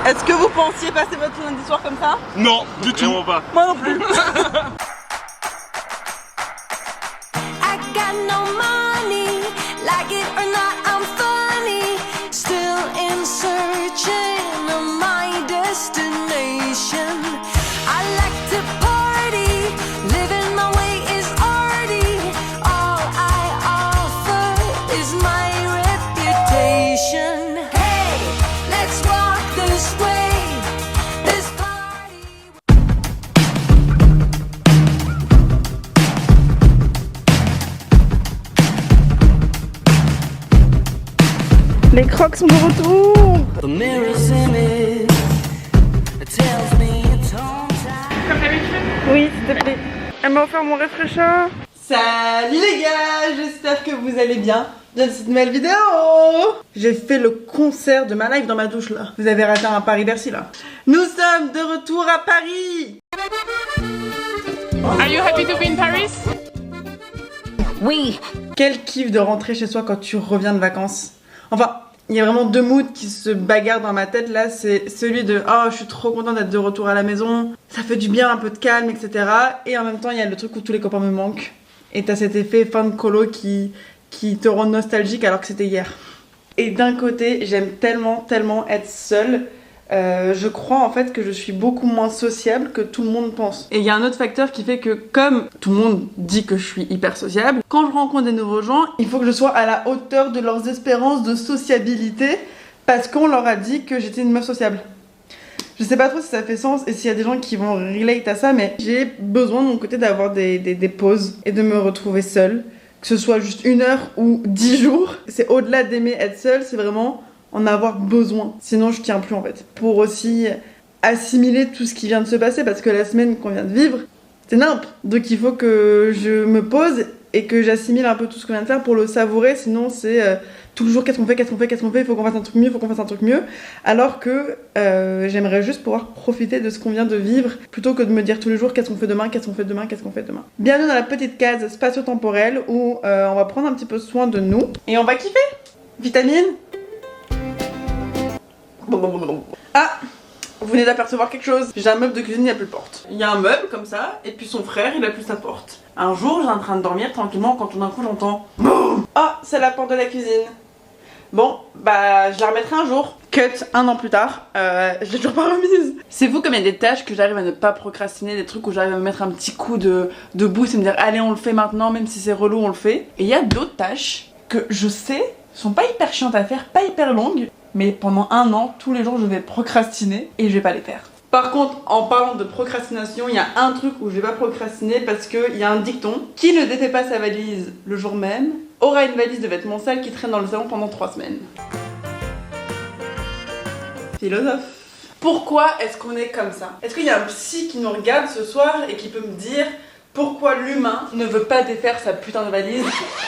Est-ce que vous pensiez passer votre lundi soir comme ça? Non, du tout. Vraiment pas. Moi non plus. I got no money, like it or not, I'm funny. Still in searching of my destination. I like to party, living my way is arty. All I offer is my reputation. Hey, let's walk this way, this party. Les crocs sont de retour. The mirror's image tells me it's home time. Oui, s'il te plaît. Elle m'a offert mon rafraîcheur. Salut les gars, j'espère que vous allez bien dans cette nouvelle vidéo. J'ai fait le concert de ma live dans ma douche là. Vous avez raté un Paris-Bercy là. Nous sommes de retour à Paris. Are you happy to be in Paris? Oui. Quel kiff de rentrer chez soi quand tu reviens de vacances. Enfin, il y a vraiment deux moods qui se bagarrent dans ma tête là. C'est celui de oh, je suis trop contente d'être de retour à la maison. Ça fait du bien, un peu de calme, etc. Et en même temps, il y a le truc où tous les copains me manquent. Et t'as cet effet fin de colo qui te rend nostalgique alors que c'était hier. Et d'un côté, j'aime tellement être seule. Je crois en fait que je suis beaucoup moins sociable que tout le monde pense. Et il y a un autre facteur qui fait que comme tout le monde dit que je suis hyper sociable, quand je rencontre des nouveaux gens, il faut que je sois à la hauteur de leurs espérances de sociabilité parce qu'on leur a dit que j'étais une meuf sociable. Je sais pas trop si ça fait sens et s'il y a des gens qui vont relate à ça, mais j'ai besoin de mon côté d'avoir des pauses et de me retrouver seule. Que ce soit juste 1 heure ou 10 jours. C'est au-delà d'aimer être seule, c'est vraiment en avoir besoin. Sinon je tiens plus en fait. Pour aussi assimiler tout ce qui vient de se passer parce que la semaine qu'on vient de vivre, c'est nimp. Donc il faut que je me pose et que j'assimile un peu tout ce qu'on vient de faire pour le savourer. Sinon c'est tout le jour qu'est-ce qu'on fait, il faut qu'on fasse un truc mieux, alors que j'aimerais juste pouvoir profiter de ce qu'on vient de vivre plutôt que de me dire tous les jours qu'est-ce qu'on fait demain. Bienvenue dans la petite case spatio-temporelle où on va prendre un petit peu soin de nous et on va kiffer. Vitamine. Ah, vous venez d'apercevoir quelque chose. J'ai un meuble de cuisine, il n'y a plus de porte. Il y a un meuble comme ça, et puis son frère, il a plus sa porte. Un jour, j'étais en train de dormir tranquillement quand tout d'un coup j'entends boum. Oh, c'est la porte de la cuisine. Bon, bah je la remettrai un jour. Cut, 1 an plus tard, je l'ai toujours pas remise. C'est fou comme il y a des tâches que j'arrive à ne pas procrastiner, des trucs où j'arrive à me mettre un petit coup de boost et me dire allez on le fait maintenant, même si c'est relou on le fait. Et il y a d'autres tâches que je sais sont pas hyper chiantes à faire, pas hyper longues, mais pendant 1 an, tous les jours je vais procrastiner et je vais pas les faire. Par contre, en parlant de procrastination, il y a un truc où je vais pas procrastiner parce qu'il y a un dicton: qui ne défait pas sa valise le jour même aura une valise de vêtements sales qui traîne dans le salon pendant 3 semaines. Philosophe. Pourquoi est-ce qu'on est comme ça? Est-ce qu'il y a un psy qui nous regarde ce soir et qui peut me dire pourquoi l'humain ne veut pas défaire sa putain de valise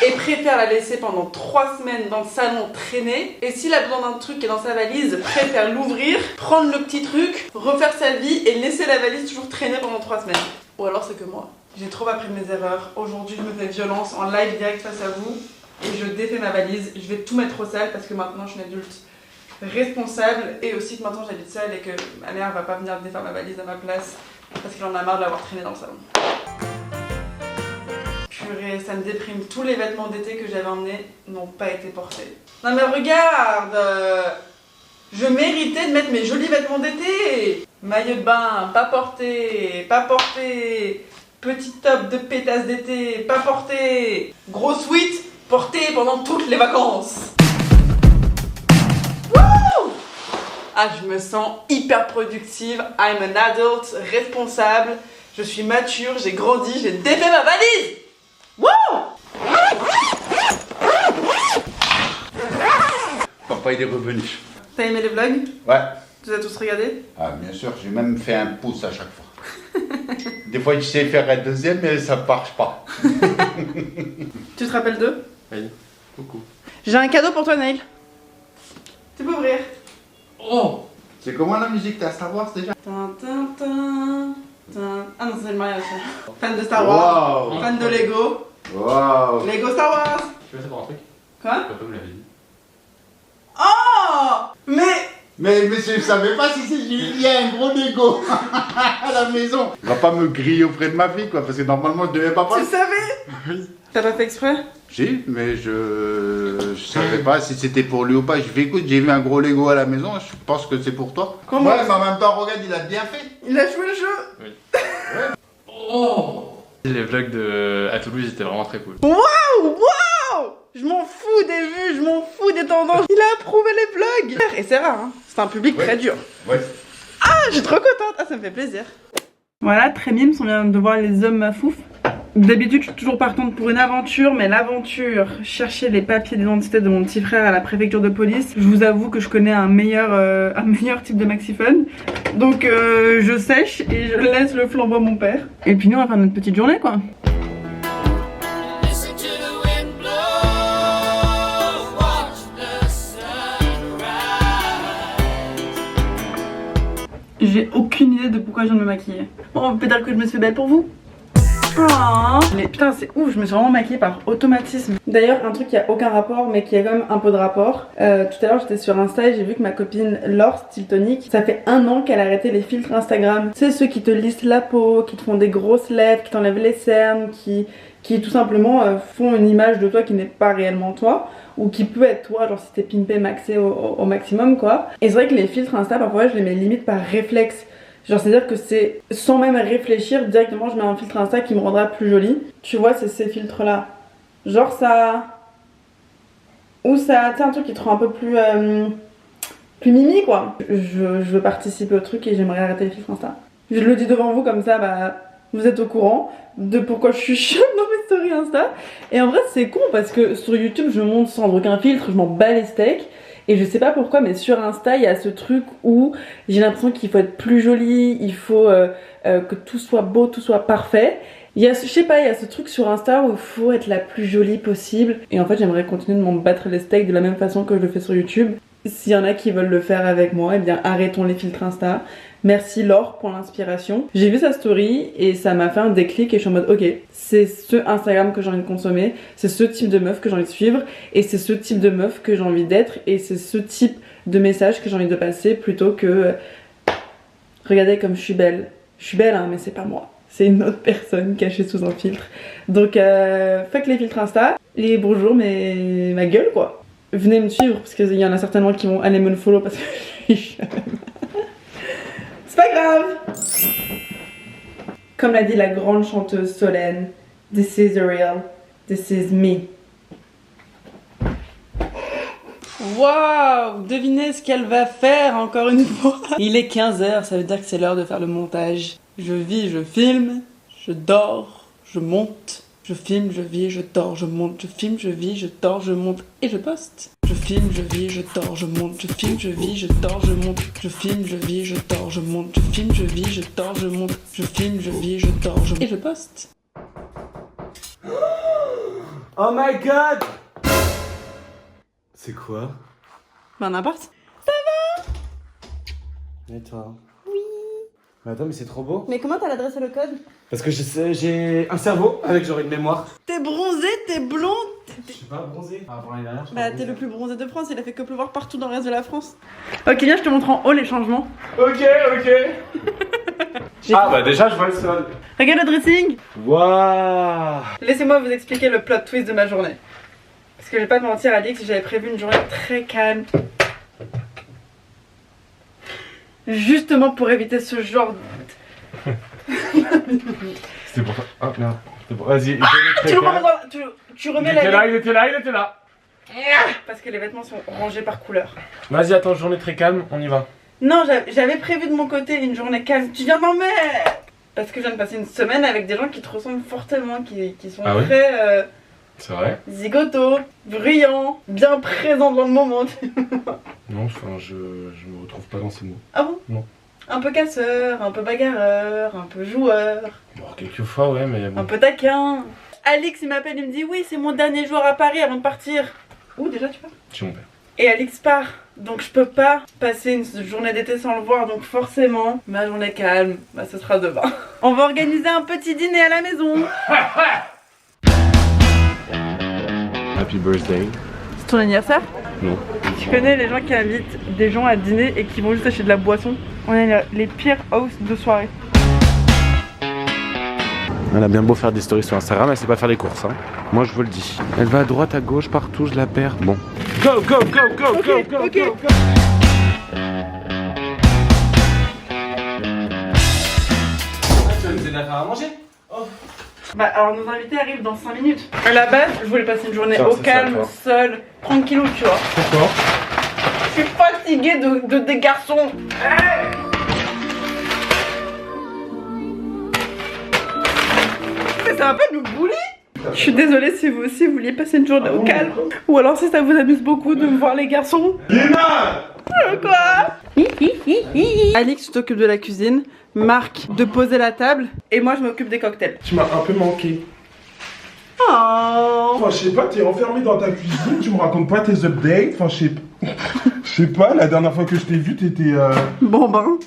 et préfère la laisser pendant 3 semaines dans le salon traîner, et s'il a besoin d'un truc qui est dans sa valise, préfère l'ouvrir, prendre le petit truc, refaire sa vie et laisser la valise toujours traîner pendant 3 semaines? Ou alors c'est que moi, j'ai trop appris de mes erreurs. Aujourd'hui je me fais violence en live direct face à vous et je défais ma valise. Je vais tout mettre au sale parce que maintenant je suis une adulte responsable et aussi que maintenant j'habite seule et que ma mère va pas venir défaire ma valise à ma place parce qu'elle en a marre de l'avoir traînée dans le salon. Purée, ça me déprime. Tous les vêtements d'été que j'avais emmenés n'ont pas été portés. Non mais regarde, je méritais de mettre mes jolis vêtements d'été. Maillot de bain, pas porté. Petit top de pétasse d'été, pas porté. Gros sweat, porté pendant toutes les vacances. Wouh! Ah, je me sens hyper productive. I'm an adult, responsable. Je suis mature, j'ai grandi, j'ai défait ma valise. Wouh! Papa il est revenu. T'as aimé les vlogs? Ouais. Tu les as tous regardés? Ah bien sûr, j'ai même fait un pouce à chaque fois. Des fois je sais faire un deuxième mais ça marche pas. Tu te rappelles d'eux? Oui. Coucou. J'ai un cadeau pour toi, Nail. Tu peux ouvrir. Oh! C'est comment la musique? T'as Star Wars déjà? Tin, tin, tin, tin. Ah non, c'est le mariage. Fan de Star Wars. Wow. Fan de Lego. Wow. Lego Star Wars. Tu veux savoir un truc? Quoi? Papa me l'avait dit. Oh! Mais Mais monsieur, je savais pas si c'est Julien, un gros négo à la maison. Il va pas me griller auprès de ma fille, quoi, parce que normalement je devais pas Tu passer. savais? Oui. T'as pas fait exprès? Si, mais je savais pas si c'était pour lui ou pas. Je fais écoute, j'ai vu un gros Lego à la maison, je pense que c'est pour toi. Comment? Ouais, mais en même temps, regarde, il a bien fait. Il a joué le jeu. Les vlogs à Toulouse étaient vraiment très cool. Waouh, waouh! Je m'en fous des vues, je m'en fous des tendances. Il a approuvé les vlogs. Et c'est rare, hein. C'est un public très dur. Ouais. Ah, je suis trop contente. Ah, ça me fait plaisir. Voilà, très mimes, on vient de voir les hommes mafouf. D'habitude, je suis toujours partante pour une aventure, mais l'aventure, chercher les papiers d'identité de mon petit frère à la préfecture de police, je vous avoue que je connais un meilleur type de maxiphone. Donc je sèche et je laisse le flambeau à mon père. Et puis nous, on va faire notre petite journée, quoi. Listen to the wind blow, watch the sun rise. J'ai aucune idée de pourquoi je viens de me maquiller. Bon, peut-être que je me suis fait belle pour vous. Oh. Mais putain, c'est ouf, je me suis vraiment maquillée par automatisme. D'ailleurs, un truc qui a aucun rapport, mais qui a quand même un peu de rapport. Tout à l'heure, j'étais sur Insta et j'ai vu que ma copine Laure Stiltonic, ça fait 1 an qu'elle a arrêté les filtres Instagram. Tu sais, ceux qui te lissent la peau, qui te font des grosses lèvres, qui t'enlèvent les cernes, qui tout simplement font une image de toi qui n'est pas réellement toi, ou qui peut être toi, genre si t'es pimpé, maxé au maximum, quoi. Et c'est vrai que les filtres Insta, parfois, je les mets limite par réflexe. Genre c'est à dire que c'est sans même réfléchir, directement je mets un filtre Insta qui me rendra plus jolie. Tu vois, c'est ces filtres là. Genre ça. Ou ça, tu sais, un truc qui te rend un peu plus mimi, quoi. Je veux participer au truc et j'aimerais arrêter les filtres Insta. Je le dis devant vous comme ça, bah vous êtes au courant de pourquoi je suis chum dans mes stories Insta. Et en vrai c'est con parce que sur YouTube je monte sans aucun filtre, je m'en bats les steaks. Et je sais pas pourquoi, mais sur Insta, il y a ce truc où j'ai l'impression qu'il faut être plus jolie, il faut que tout soit beau, tout soit parfait. Il y a, je sais pas, il y a ce truc sur Insta où il faut être la plus jolie possible. Et en fait, j'aimerais continuer de m'en battre les steaks de la même façon que je le fais sur YouTube. S'il y en a qui veulent le faire avec moi, eh bien arrêtons les filtres Insta. Merci Laure pour l'inspiration. J'ai vu sa story et ça m'a fait un déclic et je suis en mode ok, c'est ce Instagram que j'ai envie de consommer, c'est ce type de meuf que j'ai envie de suivre et c'est ce type de meuf que j'ai envie d'être et c'est ce type de message que j'ai envie de passer plutôt que regardez comme je suis belle. Je suis belle hein, mais c'est pas moi. C'est une autre personne cachée sous un filtre. Donc fuck les filtres Insta, les bonjours mais ma gueule quoi. Venez me suivre parce qu'il y en a certainement qui vont aller me le follow parce que je suis chum. C'est pas grave. Comme l'a dit la grande chanteuse Solène, this is real, this is me. Waouh, devinez ce qu'elle va faire encore une fois. Il est 15h, ça veut dire que c'est l'heure de faire le montage. Je vis, je filme, je dors, je monte. Je filme, je vis, je dors, je monte. Je filme, je vis, je dors, je monte et je poste. Je filme, je vis, je dors, je monte. Je filme, je vis, je dors, je monte. Je filme, je vis, je dors, je monte. Je filme, je vis, je dors, je monte. Je filme, je vis, je dors, je monte et je poste. Oh my god! C'est quoi? Ben n'importe. Et toi? Oui. Mais attends, mais c'est trop beau. Mais comment t'as l'adresse et le code? Parce que j'ai un cerveau avec genre une mémoire. T'es bronzé, t'es blond. Je suis pas bronzé. Par rapport à l'année dernière, je suis Bah pas t'es bronzé. le plus bronzé de France, il a fait que pleuvoir partout dans le reste de la France. Ok, viens, je te montre en haut les changements. Ok. Ah bah déjà, je vois le sol. Regarde le dressing. Waouh. Laissez-moi vous expliquer le plot twist de ma journée. Parce que je vais pas te mentir, Alix, j'avais prévu une journée très calme. Justement pour éviter ce genre de... C'était pour toi. Oh merde. C'était pour... Vas-y, Tu remets dans... tu remets la... il était là. Parce que les vêtements sont rangés par couleur. Vas-y, attends, journée très calme, on y va. Non, j'avais prévu de mon côté une journée calme. Tu viens d'en mettre. Parce que je viens de passer une semaine avec des gens qui te ressemblent fortement, qui sont Ah oui très C'est vrai? zigoto, bruyants, bien présents dans le moment. Non, enfin, je me retrouve pas dans ces mots. Ah bon? Non. Un peu casseur, un peu bagarreur, un peu joueur, Bon, quelques fois, ouais, mais bon. un peu taquin. Alix il m'appelle, il me dit oui c'est mon dernier jour à Paris avant de partir. Où déjà tu pars? Chez mon père. Et Alix part, donc je peux pas passer une journée d'été sans le voir, donc forcément ma journée calme, bah ce sera demain. On va organiser un petit dîner à la maison. Happy birthday. C'est ton anniversaire? Non. Je connais les gens qui invitent des gens à dîner et qui vont juste acheter de la boisson. On est les pires hosts de soirée. Elle a bien beau faire des stories sur Instagram, elle sait pas faire les courses, hein. Moi je vous le dis. Elle va à droite, à gauche, partout, je la perds. Bon. Go, go, go, go, go, go, go, go. Tu vas nous aider à faire à manger? Bah alors nos invités arrivent dans 5 minutes. À la base, je voulais passer une journée au calme, seule, tranquillou, tu vois. Pourquoi? Je suis fatiguée de des garçons. Mais ça va pas nous bouler. Je suis désolée si vous aussi vouliez passer une journée au calme. Ou alors si ça vous amuse beaucoup de me voir les garçons. Léna! Quoi? Alix, tu t'occupes de la cuisine, Marc de poser la table et moi je m'occupe des cocktails. Tu m'as un peu manqué. Oh. Enfin, je sais pas, t'es enfermé dans ta cuisine, tu me racontes pas tes updates. Enfin, je sais pas, la dernière fois que je t'ai vu, t'étais. Bon ben.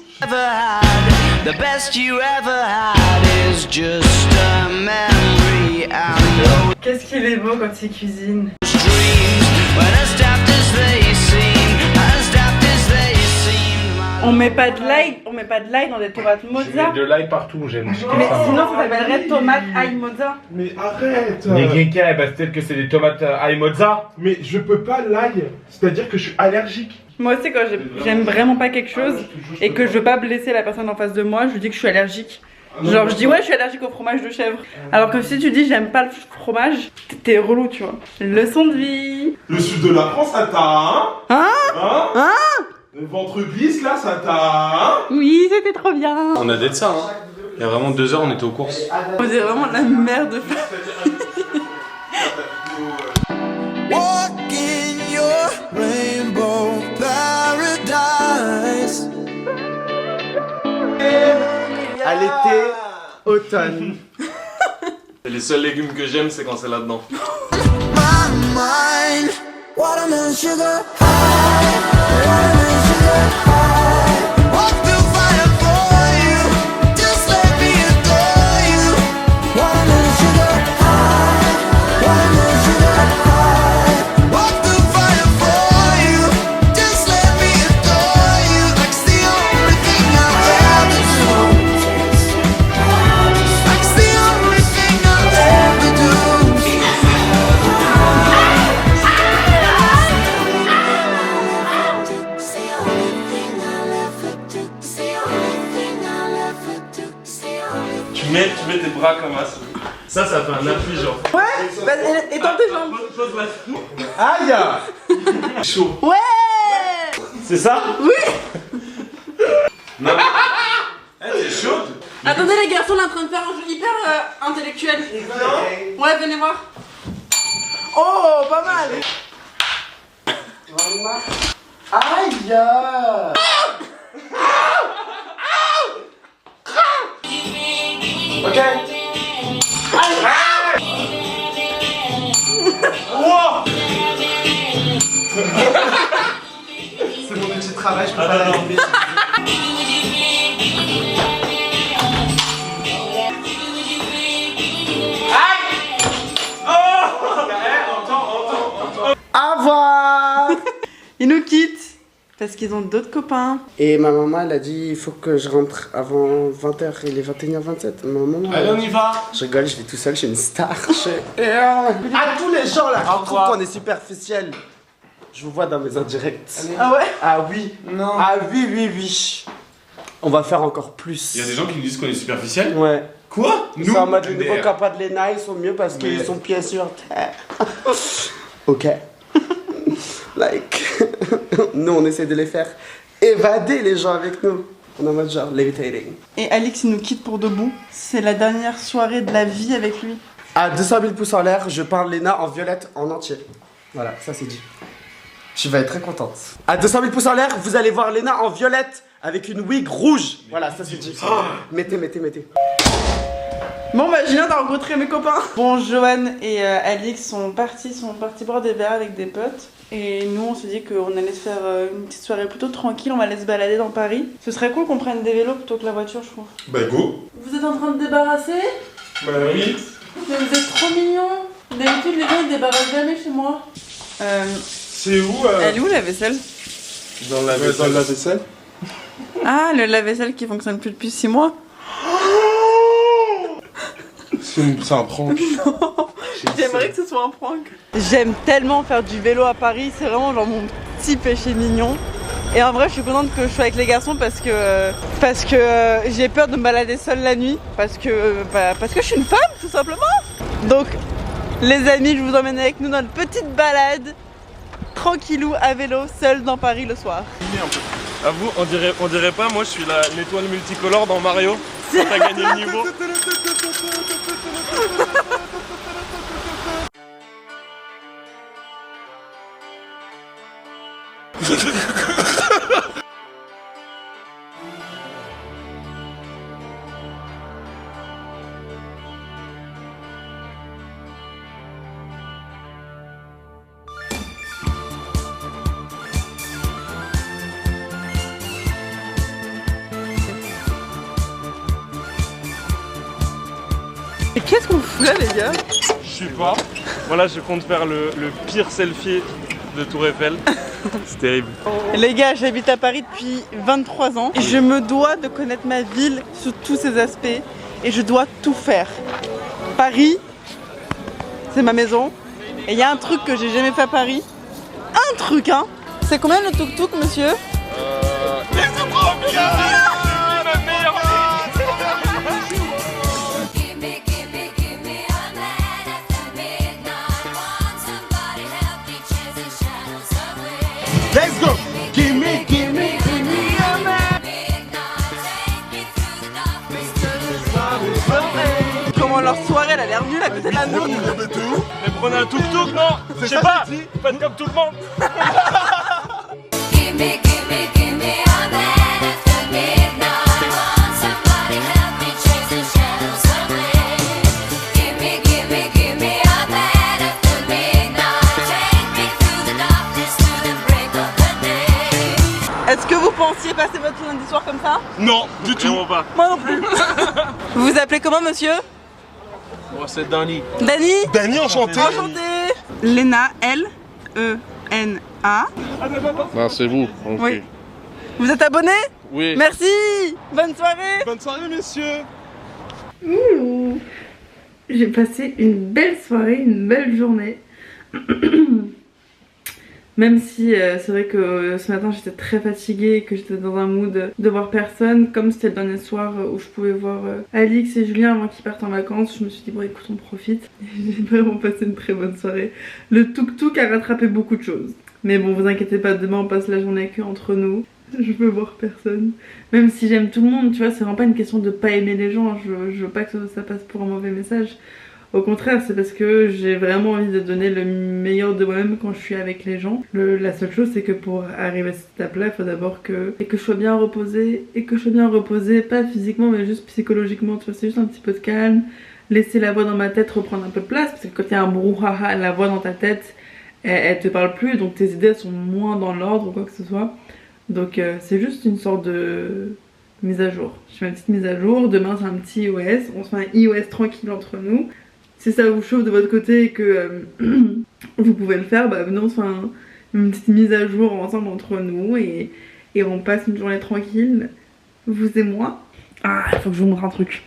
The best you ever had is just a memory. I know Qu'est-ce qu'il est beau quand il cuisine. dreams when as daft as they seem, as daft as they seem. On met pas de l'ail dans des tomates mozza. de l'ail partout, j'aime. Mais sinon ça s'appellerait tomate ail mozza. Mais arrête! Les geckos, bah peut-être que c'est des tomates ail mozza. Mais je peux pas l'ail, c'est-à-dire que je suis allergique. Moi aussi quand j'aime vraiment pas quelque chose et que je veux pas blesser la personne en face de moi, je lui dis que je suis allergique. Genre je dis ouais je suis allergique au fromage de chèvre. Alors que si tu dis j'aime pas le fromage, t'es relou tu vois. Leçon de vie. Le sud de la France, ça t'a, Hein? Hein? Le ventre glisse là, ça t'a, Oui c'était trop bien. On a d'être ça, hein. Il y a vraiment 2 heures, on était aux courses. On est vraiment la merde de Walk in your rainbow paradise. À l'été, automne. Et les seuls légumes que j'aime, c'est quand c'est là-dedans. My mind, watermelon sugar high, watermelon sugar high. Walk through fire for you, just let me adore you. Watermelon sugar high, watermelon sugar high. Walk through fire for you, just let me adore you. Like it's the only thing I'll ever do. Like it's the only thing I'll ever do. Tu mets tes bras comme ça. Ça fait un appui, genre. Ouais. Vas-y, étends tes jambes. Pose la Aïe! chaud. Ouais. C'est ça? Oui. Non. Elle est chaude. Attendez les garçons, on est en train de faire un jeu hyper intellectuel. Ouais, venez voir. Oh, pas mal. Aïe! Ok. C'est mon petit travail, je peux pas l'allumer. Au revoir. Ils nous quittent parce qu'ils ont d'autres copains. Et ma maman, elle a dit il faut que je rentre avant 20h. Il est 21h27. Ma maman. Allez, on y va. Je rigole, je vais tout seul, je suis une star. À tous les gens là, qui trouvent qu'on est superficiel. Je vous vois dans mes indirects. Ah ouais? Ah oui. Non. Ah oui, oui, oui. On va faire encore plus. Il y a des gens qui nous disent qu'on est superficiel. Ouais. Quoi? C'est en mode le niveau Kappa de l'ENA, ils sont mieux parce qu'ils sont pieds sur terre. Ok. Like. Nous, on essaie de les faire évader les gens avec nous. On est en mode genre levitating. Et Alix, il nous quitte pour debout. C'est la dernière soirée de la vie avec lui. À 200 000 pouces en l'air, je peins Léna en violette en entier. Voilà, ça c'est dit. Tu vas être très contente. À 200 000 pouces en l'air, vous allez voir Léna en violette avec une wig rouge. Voilà, ça c'est dit. Mettez. Bon bah Julien, t'as rencontré mes copains. Bon, Johan et Alix sont partis boire des verres avec des potes. Et nous on s'est dit qu'on allait se faire une petite soirée plutôt tranquille, on va aller se balader dans Paris. Ce serait cool qu'on prenne des vélos plutôt que la voiture, je trouve. Bah go. Vous êtes en train de débarrasser? Bah oui. Mais vous êtes trop mignons. D'habitude les gens ils débarrassent jamais chez moi. C'est où Elle est où la vaisselle? Dans la vaisselle. Ah, le lave-vaisselle qui fonctionne plus depuis 6 mois. C'est un prank. J'aimerais que ce soit un prank. J'aime tellement faire du vélo à Paris, c'est vraiment genre mon petit péché mignon. Et en vrai, je suis contente que je sois avec les garçons parce que j'ai peur de me balader seule la nuit. Parce que je suis une femme, tout simplement. Donc, les amis, je vous emmène avec nous dans une petite balade tranquillou à vélo, seule dans Paris le soir. À vous, on dirait pas, moi je suis l'étoile multicolore dans Mario. Quand t'as gagné le niveau. Et qu'est-ce qu'on fout là, les gars? Je sais pas. Voilà, je compte faire le pire selfie de Tour Eiffel. C'est terrible. Les gars, j'habite à Paris depuis 23 ans et je me dois de connaître ma ville sous tous ses aspects et je dois tout faire. Paris, c'est ma maison et il y a un truc que j'ai jamais fait à Paris. Un truc, hein. C'est combien le tuk-tuk, monsieur? Mais c'est trop bien! La meilleure! Let's go! Give me a man! Comment leur soirée, elle a l'air nulle à côté de la nôtre. Mais prenez un tuk-tuk, non? Je sais pas! Faites comme tout le monde! Give me a man after midnight. Want somebody help me chase the shadows away. Give me a man after midnight. Take me through the darkness to the break of the day. Est-ce que vous pensiez passer votre lundi soir comme ça? Non, du tout! Vraiment pas. Moi non plus. Vous vous appelez comment, monsieur? Moi c'est Danny. Dany? Dany, enchanté! Enchanté. Léna, L-E-N-A. Non, c'est vous. Ok. Oui. Vous êtes abonné? Oui. Merci. Bonne soirée. Bonne soirée, messieurs! Ouh. J'ai passé une belle soirée, une belle journée. Même si c'est vrai que ce matin j'étais très fatiguée et que j'étais dans un mood de voir personne. Comme c'était le dernier soir où je pouvais voir Alix et Julien avant qu'ils partent en vacances, je me suis dit bon écoute on profite. J'ai vraiment passé une très bonne soirée. Le tuk-tuk a rattrapé beaucoup de choses. Mais bon vous inquiétez pas, demain on passe la journée que entre nous. Je veux voir personne. Même si j'aime tout le monde, tu vois, c'est vraiment pas une question de pas aimer les gens. Je veux pas que ça passe pour un mauvais message. Au contraire, c'est parce que j'ai vraiment envie de donner le meilleur de moi-même quand je suis avec les gens. La seule chose, c'est que pour arriver à cette étape-là, il faut d'abord que je sois bien reposée. Et que je sois bien reposée, pas physiquement, mais juste psychologiquement. Tu vois, c'est juste un petit peu de calme. Laisser la voix dans ma tête reprendre un peu de place. Parce que quand il y a un brouhaha, la voix dans ta tête, elle te parle plus. Donc tes idées sont moins dans l'ordre ou quoi que ce soit. Donc c'est juste une sorte de mise à jour. Je fais une petite mise à jour. Demain, c'est un petit iOS. On se fait un iOS tranquille entre nous. Si ça vous chauffe de votre côté et que vous pouvez le faire, bah venez on se fait une petite mise à jour ensemble entre nous et on passe une journée tranquille, vous et moi. Ah, il faut que je vous montre un truc.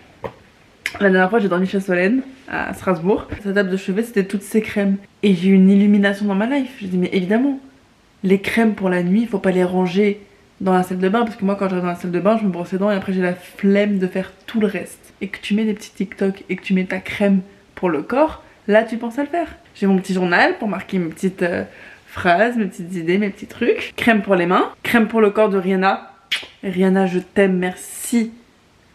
La dernière fois j'ai dormi chez Solène à Strasbourg. Sa table de chevet c'était toutes ces crèmes. Et j'ai eu une illumination dans ma life. J'ai dit mais évidemment, les crèmes pour la nuit, il faut pas les ranger dans la salle de bain. Parce que moi quand j'arrive dans la salle de bain, je me brosse les dents et après j'ai la flemme de faire tout le reste. Et que tu mets des petits TikTok et que tu mets ta crème pour le corps, là tu penses à le faire. J'ai mon petit journal pour marquer mes petites phrases, mes petites idées, mes petits trucs. Crème pour les mains, crème pour le corps de Rihanna. Rihanna, je t'aime, merci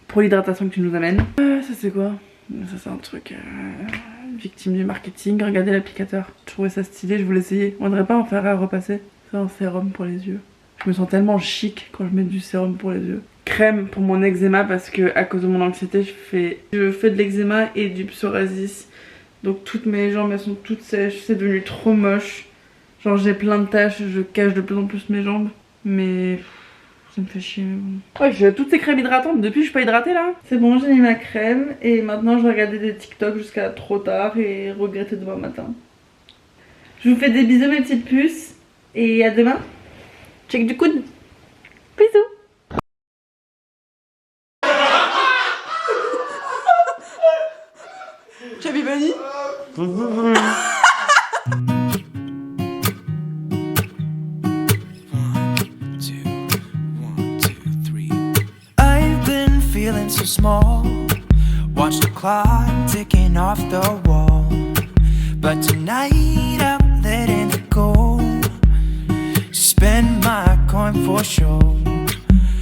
pour l'hydratation que tu nous amènes. Ça c'est quoi? Ça c'est un truc victime du marketing. Regardez l'applicateur, je trouvais ça stylé, je voulais essayer. On devrait pas en faire à repasser. C'est un sérum pour les yeux. Je me sens tellement chic quand je mets du sérum pour les yeux. Crème pour mon eczéma parce que à cause de mon anxiété je fais de l'eczéma et du psoriasis. Donc toutes mes jambes elles sont toutes sèches, c'est devenu trop moche. Genre j'ai plein de taches, je cache de plus en plus mes jambes. Mais ça me fait chier. Ouais, j'ai toutes ces crèmes hydratantes, depuis je suis pas hydratée là. C'est bon, j'ai mis ma crème et maintenant je vais regarder des TikTok jusqu'à trop tard et regretter demain matin. Je vous fais des bisous mes petites puces. Et à demain. Check du coude. Bisous. Chabi Bunny. I've been feeling so small. Watch the clock ticking off the wall. But tonight